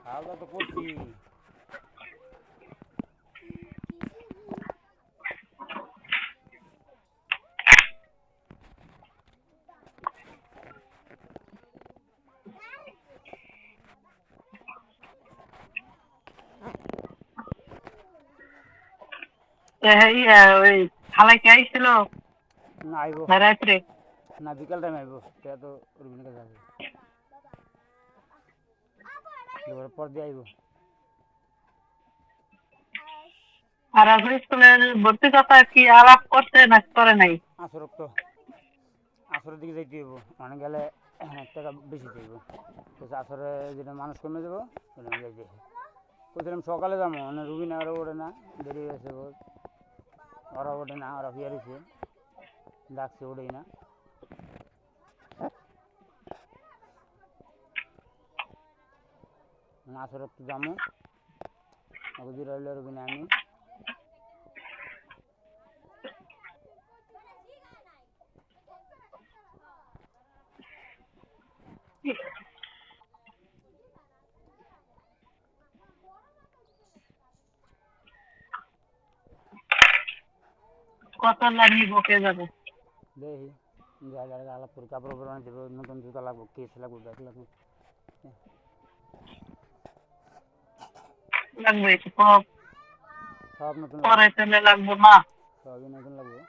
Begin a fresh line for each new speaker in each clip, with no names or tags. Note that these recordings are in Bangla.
খাওয়া তো করছি।
ওই খালাই কে আইছিল
না আইব
রাত্রে?
না বিকাল টাইম আইব। তে তো রুবিনের কাছে আছে, দুপুরের পর দিয়ে আইব।
আর আপনার স্কুলের ভর্তি কথা কি আলাপ করছে না করে নাই?
আসর তো আসরের দিকে যাইতে হইব, মানে গেলে টাকা বেশি চাইব। তো আসরে যেটা মানুষ কমে যাবো ওটা আমি যাইতে কইছিলাম সকালে যাবো, মানে রুবিনা আরও ওঠে না, দেরি হয়ে গেছে ওরা ওঠে না, ওরা ফিয়ার হয়েছে, ডাকছে ওঠেই না। আসরে একটু যাবো, ওকে দিয়ে রইল রুবিনা আমি।
কত লাগি বকে যাবে?
দেখি যা যা আলাপ করি, কাপড় উপর অনেক দেবো, নতুন জুতা লাগবো, কেস লাগবো, ব্যাগ লাগবো,
লাগবে সব
সব নতুন লাগবে,
পরে লাগবো না?
সবই নতুন লাগবে।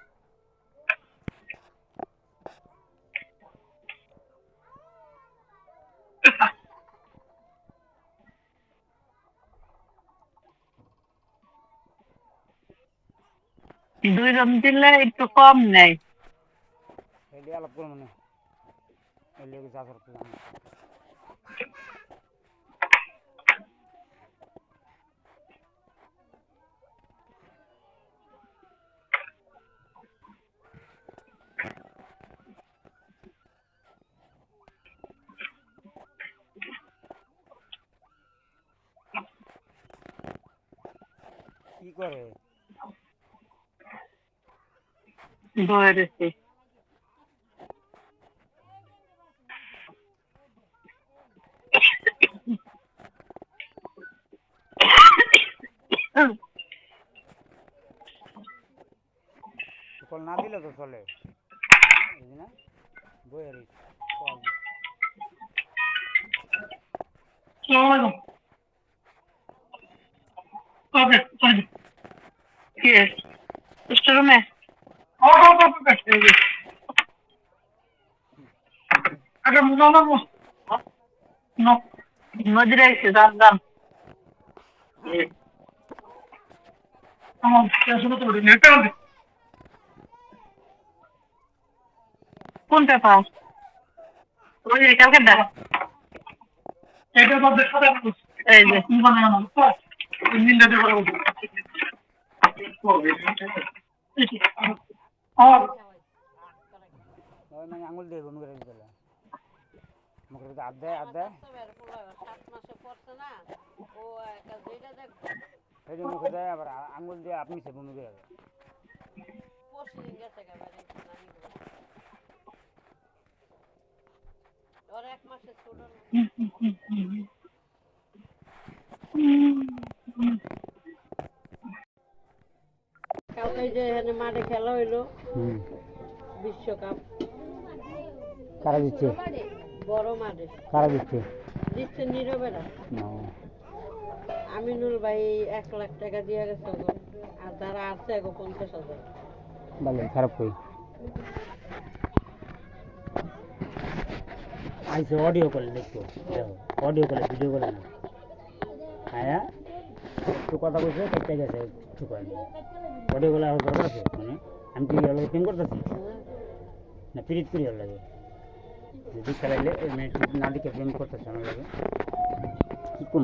দুইজন দিলে একটু কম নেয়।
এলি আলাপ করবো না, এলি কিছু আসর একটু জানি। কি করে
ধরেছে
কল না দিলে তো চলে না, বইয়ের কল
কবে কি রুমে আগে নদীরে এসে যান যান কোন পেপার? ওই যে কালকে দেখ এই যে
ওই মানে আঙুল দিয়ে ঘুম করে দিতে মুখের ভিতরে হাত দেয়, হাত দেয়, এই যে মুখে দেয়, আবার আঙুল দিয়ে আপনি সে বমি করে দেয়।
কালকে যে এখানে মাঠে খেলা হইলো বিশ্বকাপ,
কারা দিচ্ছে?
বড় মাঠে
কারা দিচ্ছে?
দিচ্ছে নীরবেরা।
না
আমিনুল ভাই 1 লাখ টাকা দিয়ে গেছে গো, আর যারা আছে গো 50,000।
ভালো, খারাপ কই আইসে অডিও কলে দেখো, দেখো অডিও কলে, ভিডিও কলে না। হ্যাঁ একটু কথা বলছে, কেটে গেছে, একটু কয়নি অডিও কলে আরো দরকার আছে। মানে আমি কি ওর প্রেম করতেছি না পিরিত করি ওর লাগে? যদি খেলাইলে না দিকে প্রেম করতেছে আমার লাগে কি কোন